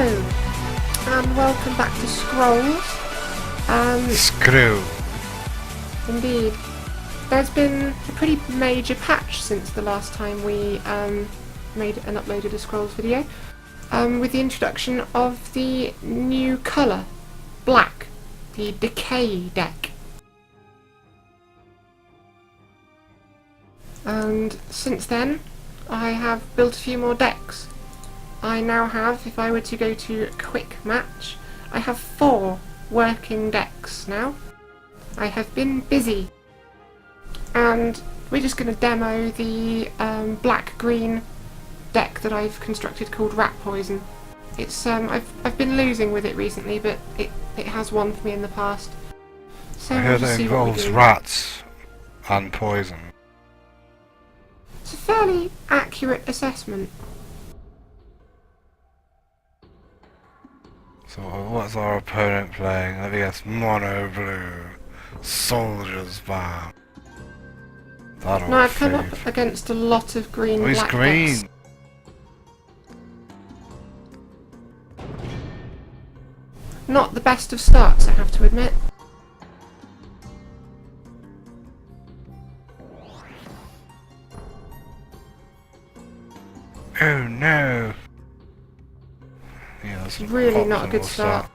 Hello, and welcome back to Scrolls. Screw. Indeed. There's been a pretty major patch since the last time we made and uploaded a Scrolls video, with the introduction of the new colour, black, the Decay deck. And since then, I have built a few more decks. I now have, if I were to go to quick match, I have 4 working decks now. I have been busy, and we're just going to demo the black-green deck that I've constructed called Rat Poison. It's I've been losing with it recently, but it has won for me in the past. So I we'll heard just it see what we involves do. rats and poison. It's a fairly accurate assessment. So what's our opponent playing? Let me guess, mono blue. Soldier's Bomb. That'll No, I've come fave. up against a lot of green Oh, he's black green. decks. Not the best of starts, I have to admit. Oh no. Yeah, that's Really not a good start.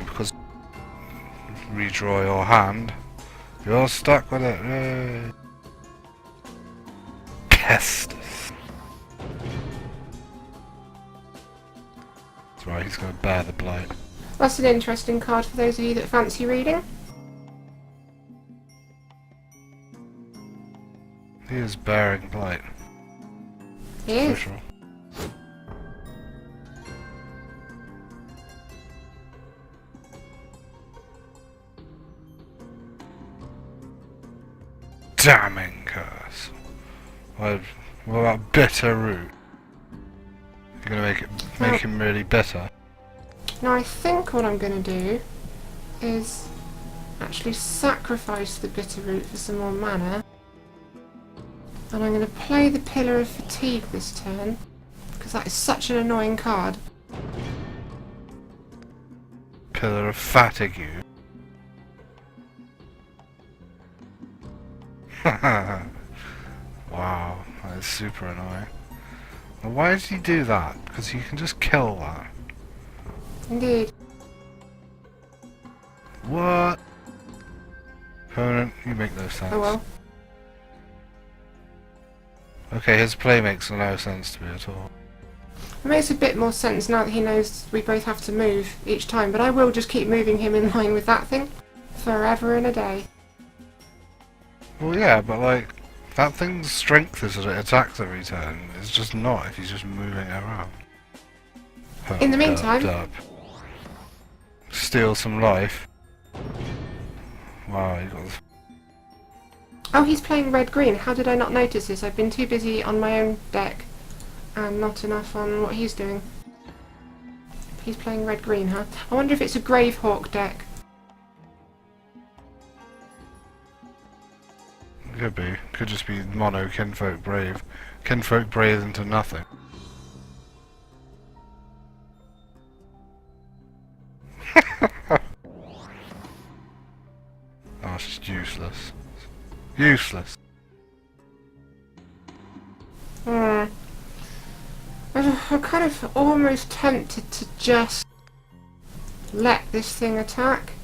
Because redraw your hand, you're stuck with it. Pestis. That's right, he's going to bear the blight. That's an interesting card for those of you that fancy reading. He is bearing blight. He is. For sure. Damning curse. What about bitter root? You're gonna make him really bitter. Now I think what I'm going to do is actually sacrifice the bitter root for some more mana. And I'm going to play the Pillar of Fatigue this turn, because that is such an annoying card. Pillar of fatigue. Wow, that is super annoying. Well, why did he do that? Because you can just kill that. Indeed. What? Opponent, you make no sense. Oh well. Okay, his play makes no sense to me at all. It makes a bit more sense now that he knows we both have to move each time, but I will just keep moving him in line with that thing forever and a day. Well, yeah, but like, that thing's strength is that it attacks every turn. It's just not if he's just moving it around. In the meantime... Derp. Steal some life. Wow, you got... Oh, he's playing red-green. How did I not notice this? I've been too busy on my own deck and not enough on what he's doing. He's playing red-green, huh? I wonder if it's a Gravehawk deck. Could be. Could just be mono Kinfolk Brave. Kinfolk Brave into nothing. Oh, it's just useless. Useless. I'm kind of almost tempted to just let this thing attack.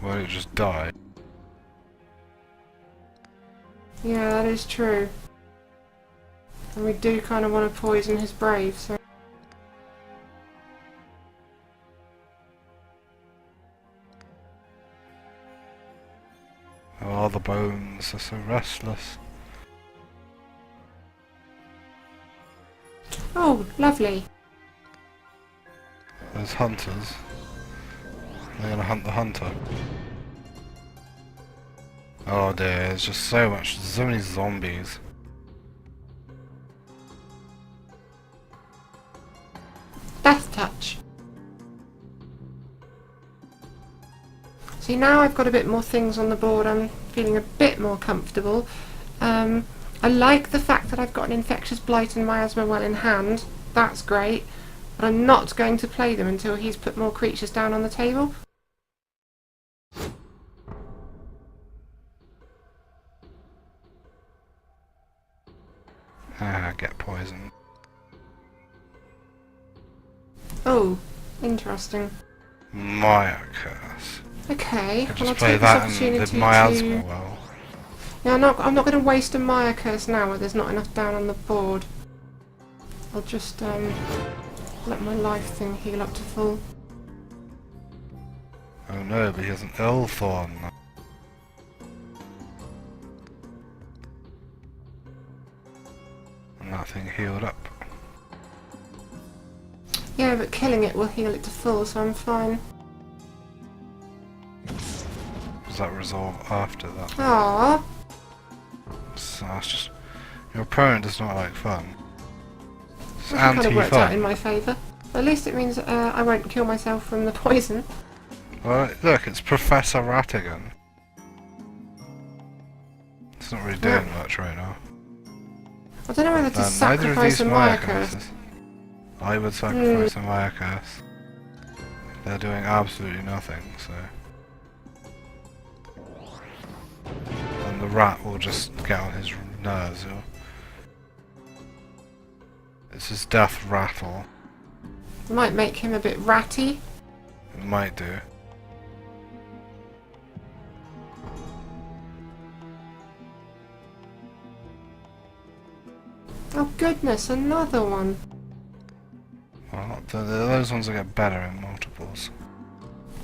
Why don't it just die? Yeah, that is true. And we do kind of want to poison his brave, so... Oh, the bones are so restless. Oh, lovely. There's hunters. They're gonna hunt the hunter. Oh dear, there's just so many zombies. Death Touch. See, now I've got a bit more things on the board, I'm feeling a bit more comfortable. I like the fact that I've got an infectious blight and miasma well in hand. That's great. But I'm not going to play them until he's put more creatures down on the table. Get poisoned. Oh, interesting. Maya curse. Okay, Could well I'll just play take this that and opportunity the miasma to... well. Yeah, I'm not going to waste a Maya curse now where there's not enough down on the board. I'll just let my life thing heal up to full. Oh no, but he has an Elthorn. And that thing healed up. Yeah, but killing it will heal it to full, so I'm fine. Does that resolve after that? Aww. So that's just... Your opponent does not like fun. It's That kind of worked out in anti-fun. my favour. At least it means I won't kill myself from the poison. Well, look, it's Professor Rattigan. It's not really doing much right now. I don't know whether to Neither of sacrifice these a Maya Maya curse. curses. I would sacrifice a Maya curse. They're doing absolutely nothing, so... And the rat will just get on his nerves, you know? It's his death rattle. Might make him a bit ratty. It might do. Oh goodness, another one. Well, those ones will get better in multiples.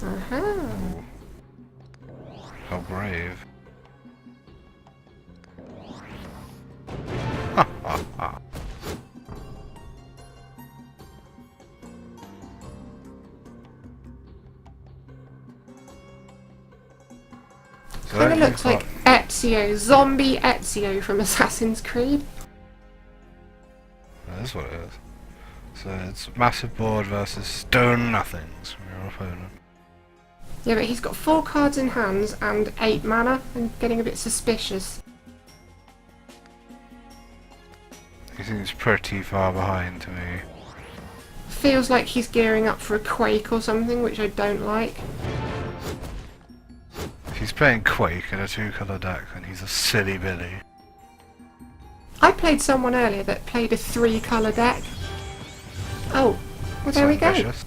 Uh-huh. How brave. Ha ha ha. So Kind of you've looks like Ezio, zombie Ezio from Assassin's Creed. That is what it is. So it's massive board versus stone nothings from your opponent. Yeah, but he's got 4 cards in hands and 8 mana. I'm getting a bit suspicious. He seems pretty far behind to me. Feels like he's gearing up for a Quake or something, which I don't like. If he's playing Quake in a 2-colour deck, then he's a silly Billy. I played someone earlier that played a 3-colour deck. Oh, well there we go. Ambitious.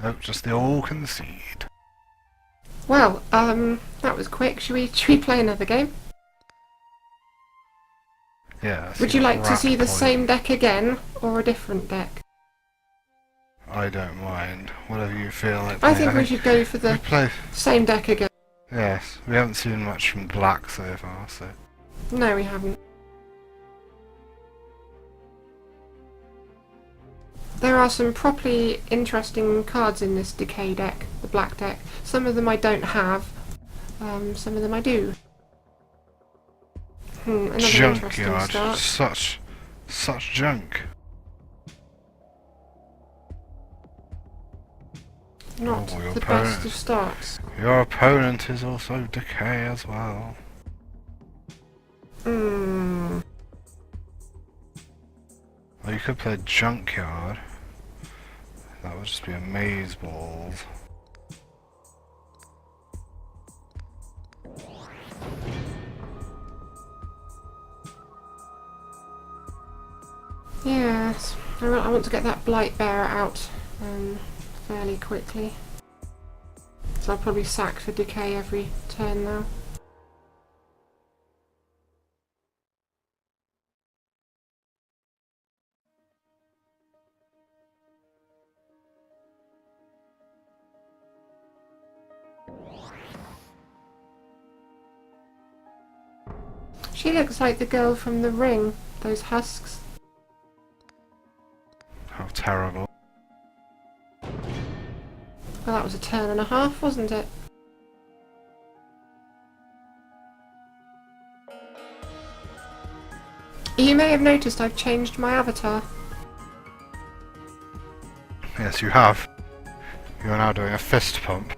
Nope, just the all concede. Well, that was quick. Should we play another game? Yeah. Would you like to rat see the poison. same deck again, or a different deck? I don't mind. Whatever you feel like I playing. think we should go for We the play. same deck again. Yes, we haven't seen much from black so far, so. No, we haven't. There are some properly interesting cards in this Decay deck, the black deck. Some of them I don't have, some of them I do. Another interesting Junkyard. start. Such junk. Not Oh, your the opponent. best of starts. Your opponent is also Decay as well. Hmm. Well, you could play Junkyard. That would just be amaze balls. Yes, I want to get that Blight Bearer out fairly quickly. So I'll probably sack for Decay every turn now. She looks like the girl from The Ring, those husks. How terrible. Well, that was a turn and a half, wasn't it? You may have noticed I've changed my avatar. Yes, you have. You are now doing a fist pump.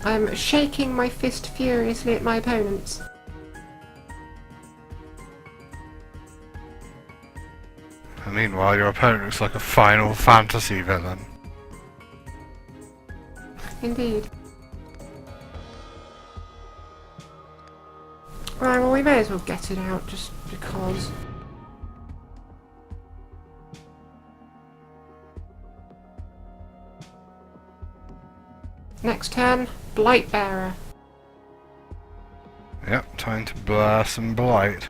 I'm shaking my fist furiously at my opponents. And meanwhile, your opponent looks like a Final Fantasy villain. Indeed. Right, well we may as well get it out just because. Next turn, Blightbearer. Yep, time to blare some blight.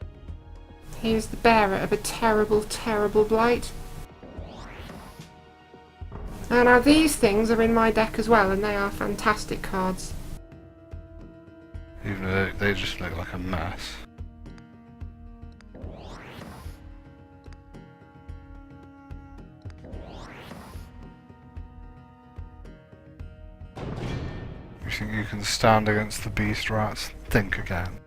He is the bearer of a terrible, terrible blight. And now these things are in my deck as well, and they are fantastic cards. Even though they just look like a mess. You think you can stand against the beast rats? Think again.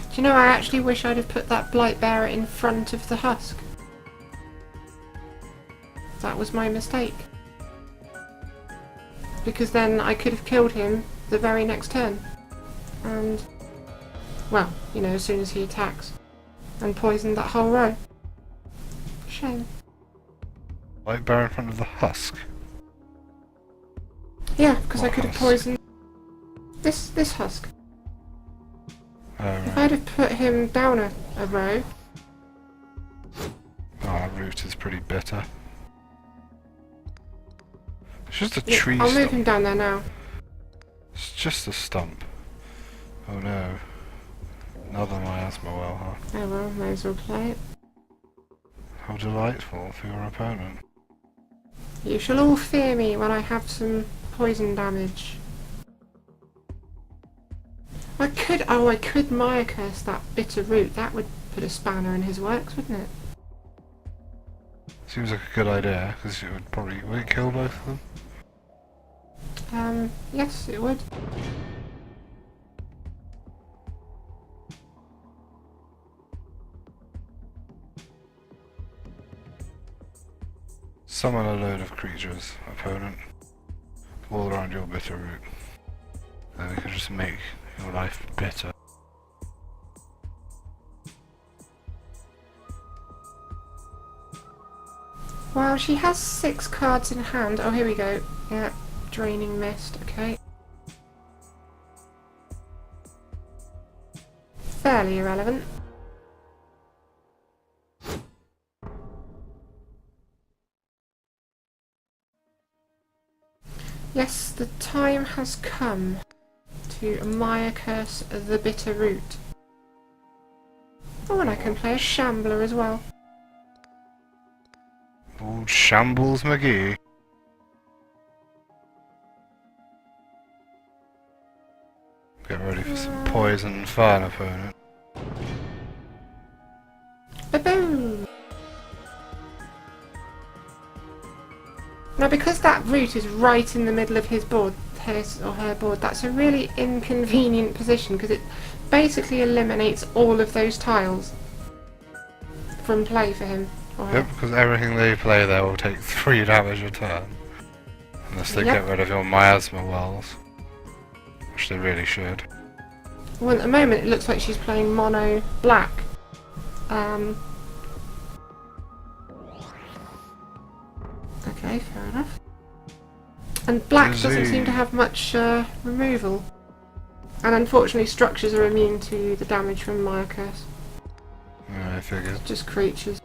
Do you know, I actually wish I'd have put that Blightbearer in front of the husk. That was my mistake. Because then I could have killed him the very next turn. And, well, you know, as soon as he attacks. And poisoned that whole row. Shame. Like bear in front of the husk. Yeah, because I What could have husk? poisoned this husk. Oh, right. If I'd have put him down a row. Oh, that root is pretty bitter. It's just a Yeah, tree I'll move stump. him down there now. It's just a stump. Oh no. Another miasma well, huh? Oh well, may as well play it. How delightful for your opponent. You shall all fear me when I have some poison damage. I could Maya curse that bitter root. That would put a spanner in his works, wouldn't it? Seems like a good idea, because it would probably... Would it kill both of them? Yes, it would. Summon a load of creatures, opponent, all around your bitter root. Then we can just make your life bitter. Well, she has 6 cards in hand. Oh, here we go. Yeah, Draining Mist, okay. Fairly irrelevant. Yes, the time has come to Maya curse the bitter root. Oh, and I can play a Shambler as well. Old Shambles McGee. Get ready for some poison fun, opponent. Ba-boom! Now, because that root is right in the middle of his board, his or her board, that's a really inconvenient position because it basically eliminates all of those tiles from play for him or her. Yep, because everything they play there will take 3 damage a turn. Unless they Yep. get rid of your miasma wells. Which they really should. Well, at the moment it looks like she's playing mono black. Okay, fair enough. And black doesn't seem to have much removal. And unfortunately structures are immune to the damage from Maya Curse. Yeah, I figured. Just creatures.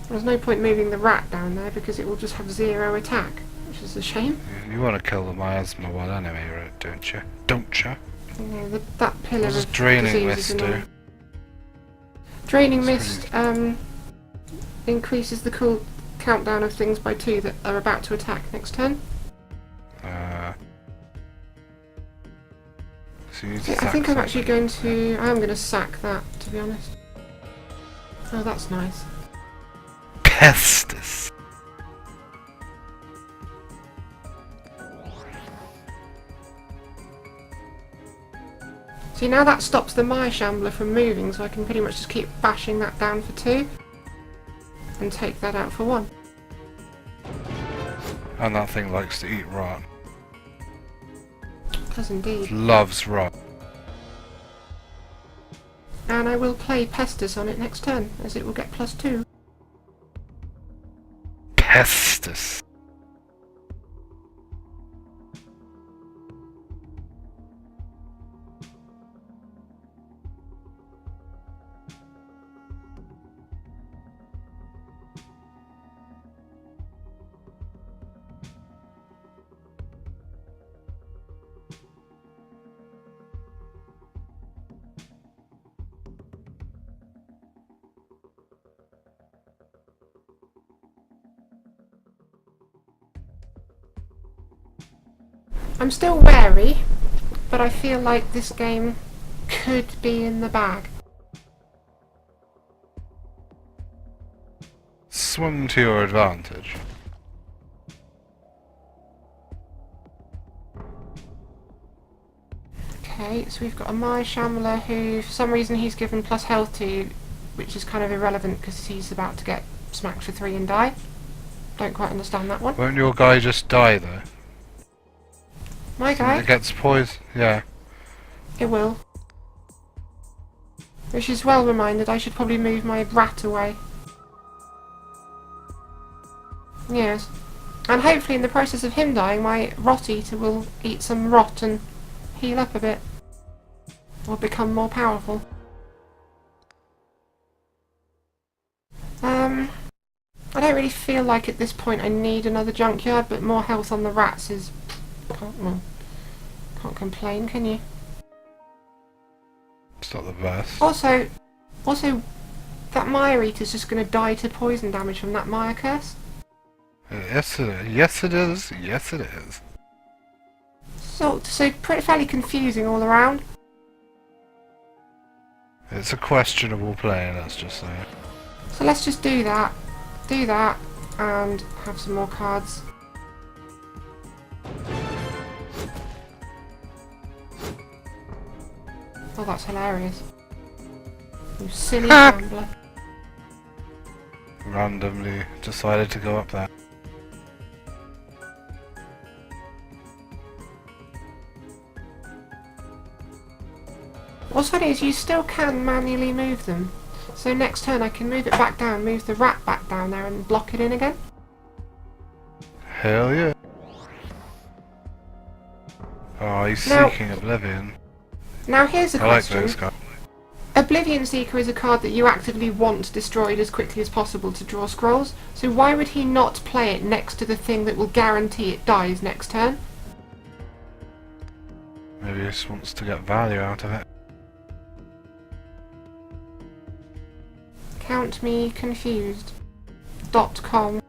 There's no point moving the rat down there because it will just have 0 attack, which is a shame. You want to kill the miasma well anyway, right, don't you? Don't you? Yeah, that pillar What does of Draining disease Mist is do? annoying. Draining It's Mist increases the cool countdown of things by 2 that are about to attack next turn. So you need to I sack think I'm actually something. going to... I am going to sack that, to be honest. Oh, that's nice. Pestis. See, now that stops the Mire Shambler from moving, so I can pretty much just keep bashing that down for 2 and take that out for 1. And that thing likes to eat rot. Does indeed. Loves rot. And I will play Pestis on it next turn, as it will get +2. Pestis. I'm still wary, but I feel like this game could be in the bag. Swim to your advantage. Okay, so we've got a Mire Shambler who, for some reason, he's given plus health to, which is kind of irrelevant because he's about to get smacked for 3 and die. Don't quite understand that one. Won't your guy just die though? My guy? It gets poisoned. Yeah. It will. Which is well reminded, I should probably move my rat away. Yes. And hopefully in the process of him dying, my rot eater will eat some rot and heal up a bit. Or become more powerful. I don't really feel like at this point I need another junkyard, but more health on the rats is... Can't complain, can you? It's not the best. Also, that Mire Eater's just going to die to poison damage from that Mire Curse. Yes it is. Yes it is. Yes it is. So fairly confusing all around. It's a questionable play, let's just say. So let's just do that, and have some more cards. Oh, that's hilarious. You silly gambler. Randomly decided to go up there. What's funny is you still can manually move them. So next turn I can move it back down, move the rat back down there and block it in again. Hell yeah. Oh, he's Now- seeking Oblivion. Now here's a I like question. those guys. Oblivion Seeker is a card that you actively want destroyed as quickly as possible to draw scrolls, so why would he not play it next to the thing that will guarantee it dies next turn? Maybe he just wants to get value out of it. Count me confused. .com.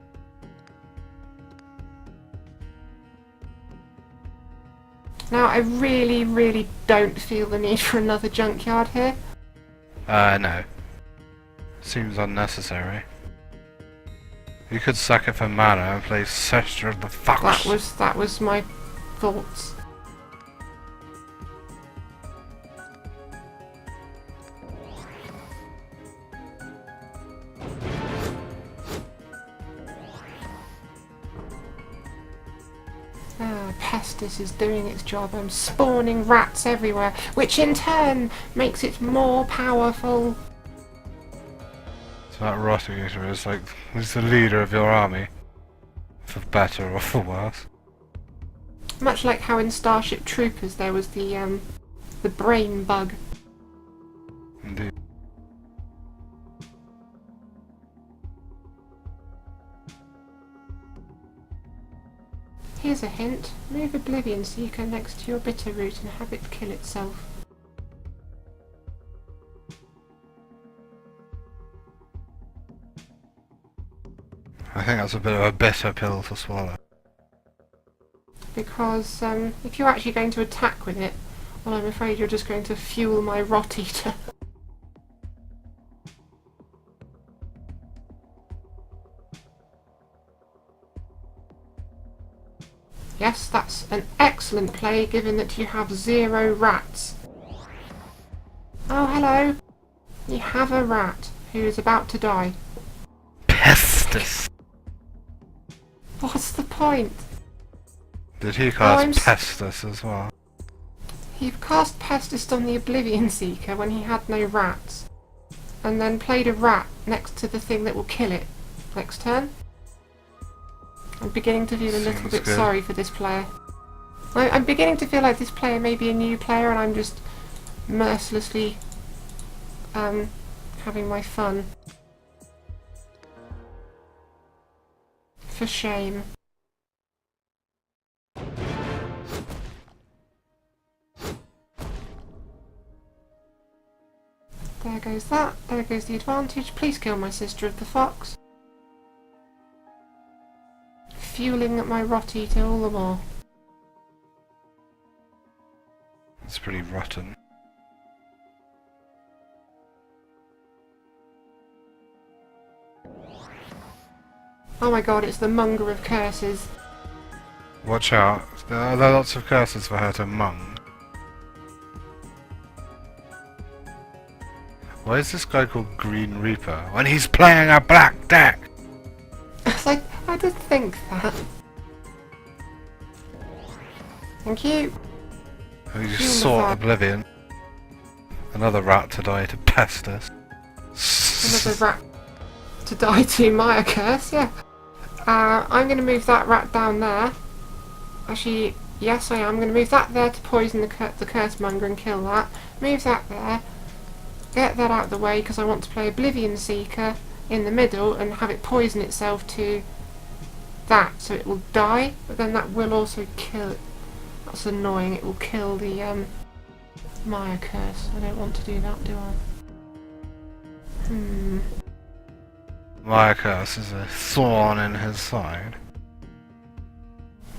Now I really don't feel the need for another junkyard here. No. Seems unnecessary. You could sack it for mana and play Sester of the Fox. That was my thoughts. Pestis is doing its job and spawning rats everywhere, which in turn makes it more powerful. So that Rot Eater is like, he's the leader of your army. For better or for worse. Much like how in Starship Troopers there was the brain bug. Indeed. Here's a hint. Move Oblivion Seeker next to your bitter root and have it kill itself. I think that's a bit of a bitter pill to swallow. Because if you're actually going to attack with it, well, I'm afraid you're just going to fuel my Rot Eater. Yes, that's an excellent play given that you have 0 rats. Oh, hello. You have a rat who is about to die. Pestis. What's the point? Did he cast I'm Pestis as well? He cast Pestis on the Oblivion Seeker when he had no rats, and then played a rat next to the thing that will kill it next turn. I'm beginning to feel a little bit sorry for this player. I'm beginning to feel like this player may be a new player and I'm just mercilessly having my fun. For shame. There goes that. There goes the advantage. Please kill my sister of the fox. Fueling my rot eater all the more. It's pretty rotten. Oh my god, it's the monger of curses. Watch out. There are lots of curses for her to mung. Why is this guy called Green Reaper when he's playing a black deck? I did think that. Thank you. Oh, you just saw Oblivion. Another rat to die to Pestis. Another rat to die to Maya Curse, yeah. I'm going to move that rat down there. Actually, yes I am. I'm going to move that there to poison the Curse Monger and kill that. Move that there. Get that out of the way because I want to play Oblivion Seeker in the middle and have it poison itself to that, so it will die, but then that will also kill it. That's annoying, it will kill the Maya Curse. I don't want to do that, do I? Maya Curse is a thorn in his side.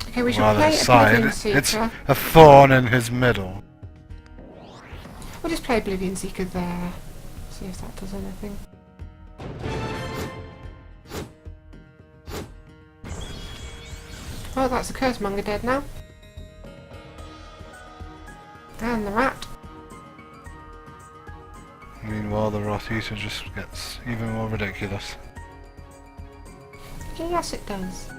Okay, we should play Oblivion Seeker. It's a thorn in his middle. We'll just play Oblivion Seeker there. See if that does anything. Oh, that's the Curse Monger dead now. And the rat. Meanwhile, the Rot Eater just gets even more ridiculous. Yes, it does.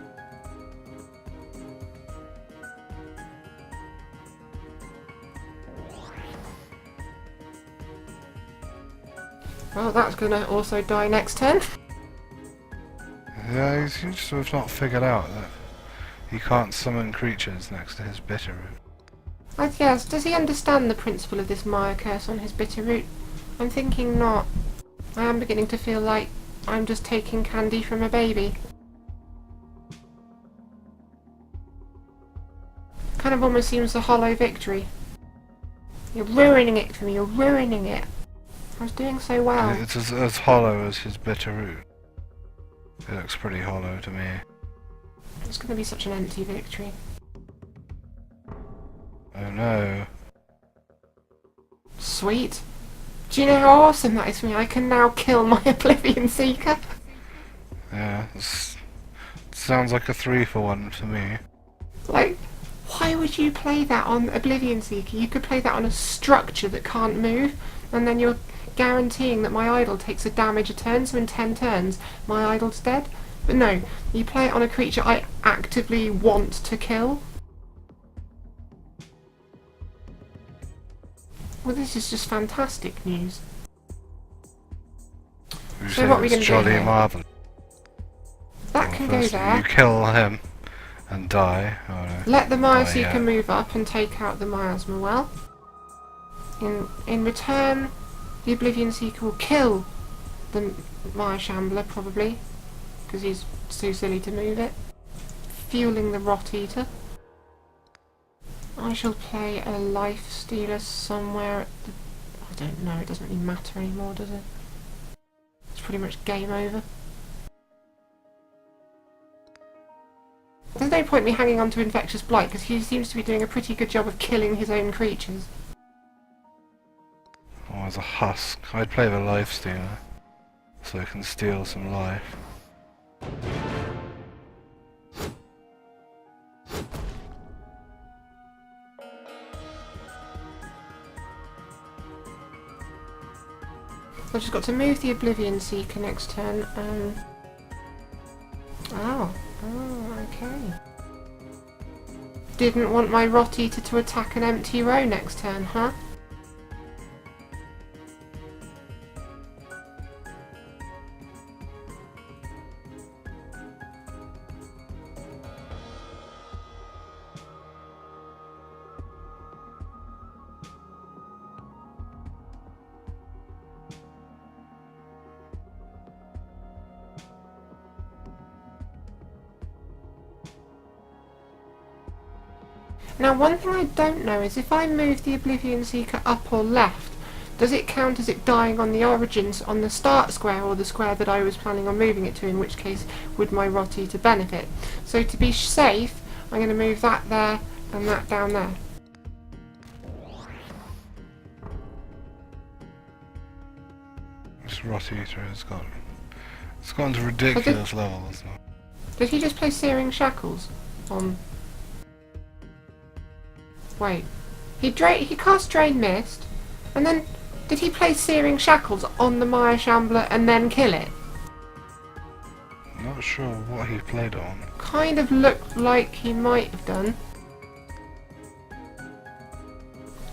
Well, that's gonna also die next turn. Yeah, he seems to have not figured out that he can't summon creatures next to his Bitterroot. Yes, does he understand the principle of this Maya Curse on his Bitterroot? I'm thinking not. I am beginning to feel like I'm just taking candy from a baby. Kind of almost seems a hollow victory. You're ruining it for me, you're ruining it. I was doing so well. It's as hollow as his Bitterroot. It looks pretty hollow to me. It's going to be such an empty victory. Oh no. Sweet. Do you know how awesome that is for me? I can now kill my Oblivion Seeker. Yeah, sounds like a 3-for-1 to me. Like, why would you play that on Oblivion Seeker? You could play that on a structure that can't move, and then you're guaranteeing that my idol takes a damage a turn, so in 10 turns my idol's dead. But no, you play it on a creature I actively want to kill. Well, this is just fantastic news. So what are we going to do here? Marvelous. That can go there. You kill him and die. Oh, no. Let the Maya Seeker move up and take out the Miasma Well. In return, the Oblivion Seeker will kill the Maya Shambler, probably, because he's too silly to move it. Fueling the Rot Eater. I shall play a Life Stealer somewhere at the... I don't know, it doesn't really matter anymore, does it? It's pretty much game over. There's no point me hanging on to Infectious Blight, because he seems to be doing a pretty good job of killing his own creatures. Oh, as a husk. I'd play the Life Stealer, so I can steal some life. I've just got to move the Oblivion Seeker next turn. Oh, okay. Didn't want my Rot Eater to attack an empty row next turn, huh? Now, one thing I don't know is if I move the Oblivion Seeker up or left, does it count as it dying on the origins on the start square or the square that I was planning on moving it to, in which case would my Rot Eater benefit? So to be safe, I'm going to move that there and that down there. This Rot Eater has gone. It's gone to ridiculous levels now. Did he just play Searing Shackles on... Wait. He cast Drain Mist, and then did he play Searing Shackles on the Maya Shambler and then kill it? Not sure what he played on. Kind of looked like he might have done.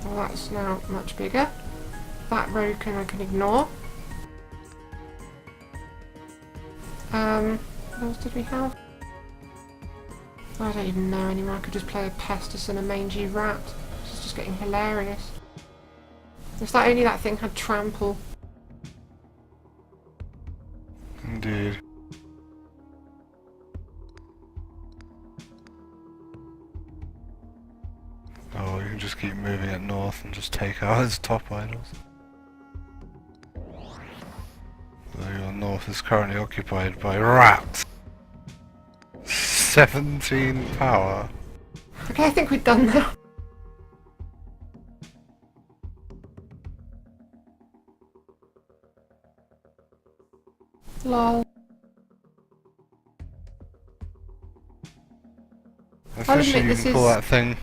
Well, that's now much bigger. That row I can ignore. What else did we have? I don't even know anymore. I could just play a Pestis and a Mangy Rat. This is just getting hilarious. If that only that thing had Trample. Indeed. Oh, you can just keep moving it north and just take out his top idols. So your north is currently occupied by rats. 17 power. Okay, I think we're done now. Lol. Officially, you can call that thing.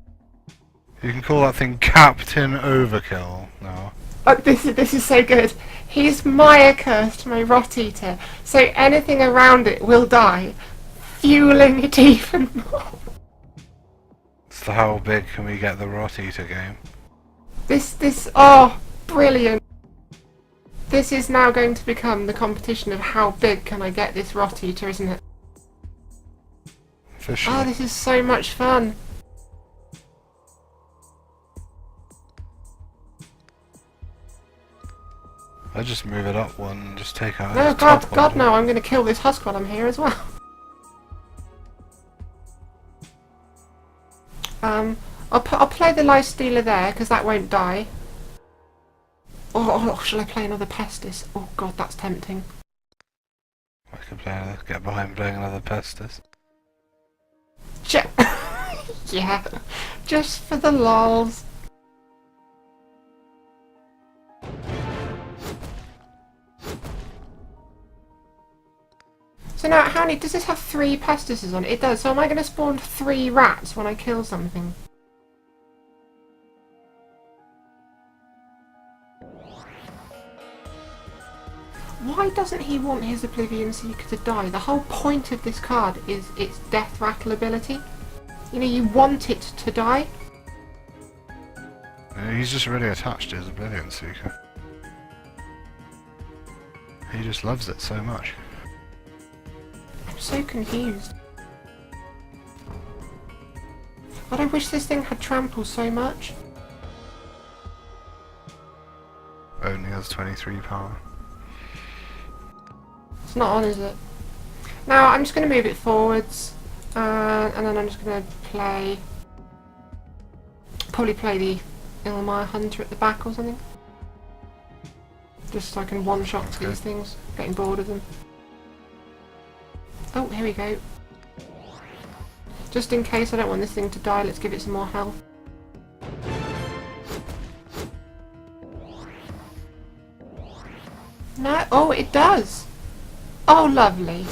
You can call that thing Captain Overkill now. Oh, this is so good. He's Maya cursed my Rot Eater, so anything around it will die, fueling it even more. So how big can we get the Rot Eater game? Oh, brilliant. This is now going to become the competition of how big can I get this Rot Eater, isn't it? Officially. Oh, this is so much fun. I just move it up one and just take out No, his top God, idol. no, I'm going to kill this husk while I'm here as well. I'll play the Life Stealer there, because that won't die. Or shall I play another Pestis? Oh god, that's tempting. I could get behind playing another Pestis. Yeah, just for the lols. So now, how many, does this have 3 Pestises on it? It does, so am I going to spawn 3 rats when I kill something? Why doesn't he want his Oblivion Seeker to die? The whole point of this card is its Death Rattle ability. You know, you want it to die. He's just really attached to his Oblivion Seeker. He just loves it so much. I'm so confused. God, I wish this thing had Trample so much. Only has 23 power. It's not on, is it? Now, I'm just going to move it forwards. And then I'm just going to probably play the Ilmire Hunter at the back or something. Just so I can one-shot these things. Getting bored of them. Oh, here we go. Just in case I don't want this thing to die, let's give it some more health. No, oh, it does! Oh, lovely.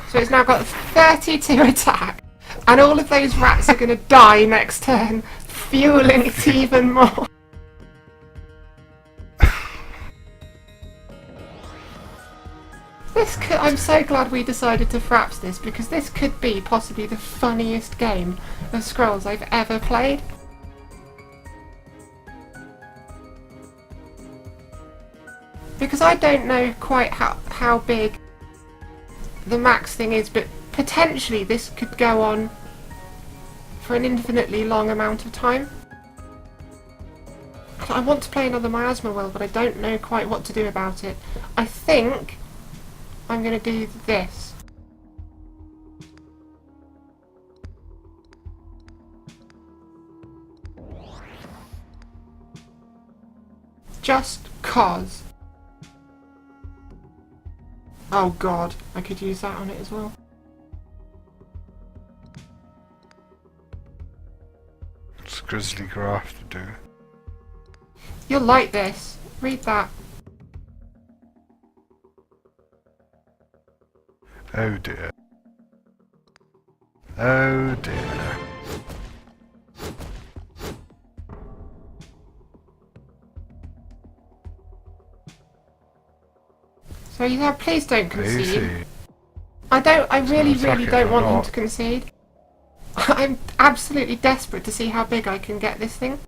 So it's now got 32 attack, and all of those rats are going to die next turn, fueling it even more. I'm so glad we decided to fraps this, because this could be possibly the funniest game of Scrolls I've ever played. Because I don't know quite how big the max thing is, but potentially this could go on for an infinitely long amount of time. I want to play another Miasma World, but I don't know quite what to do about it. I think I'm going to do this. Just cause. Oh god, I could use that on it as well. What's Grizzly Graph to do? You'll like this. Read that. Oh dear. Oh dear. So you know, please don't concede. Easy. I really Suck it don't or want him not. to concede. I'm absolutely desperate to see how big I can get this thing.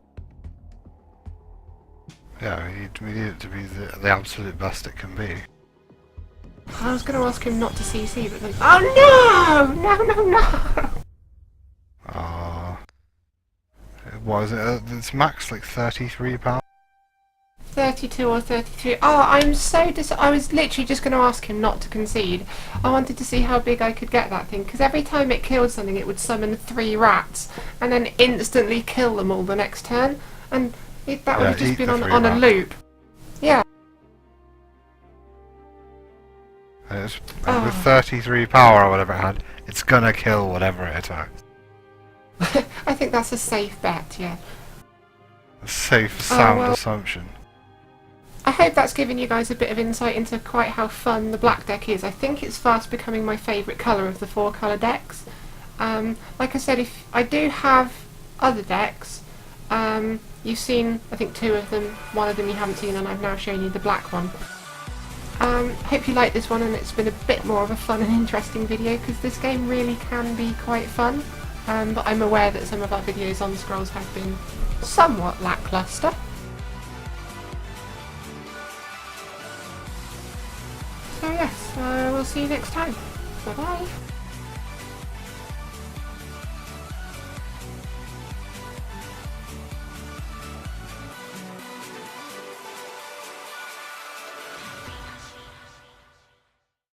Yeah, we need it to be the absolute best it can be. I was going to ask him not to CC, but then... Oh no! No, no, no! What is it? It's max like £33? 32 or 33. Oh, I'm so I was literally just going to ask him not to concede. I wanted to see how big I could get that thing, because every time it killed something it would summon 3 rats and then instantly kill them all the next turn, and that would have just been on a loop. Yeah. And with 33 power or whatever it had, it's gonna kill whatever it attacks. I think that's a safe bet, yeah. A safe, sound well, assumption. I hope that's given you guys a bit of insight into quite how fun the black deck is. I think it's fast becoming my favourite colour of the 4 colour decks. Like I said, if I do have other decks, you've seen, I think, 2 of them. 1 of them you haven't seen, and I've now shown you the black one. Hope you like this one, and it's been a bit more of a fun and interesting video, because this game really can be quite fun. But I'm aware that some of our videos on Scrolls have been somewhat lacklustre. So yes, we'll see you next time. Bye bye.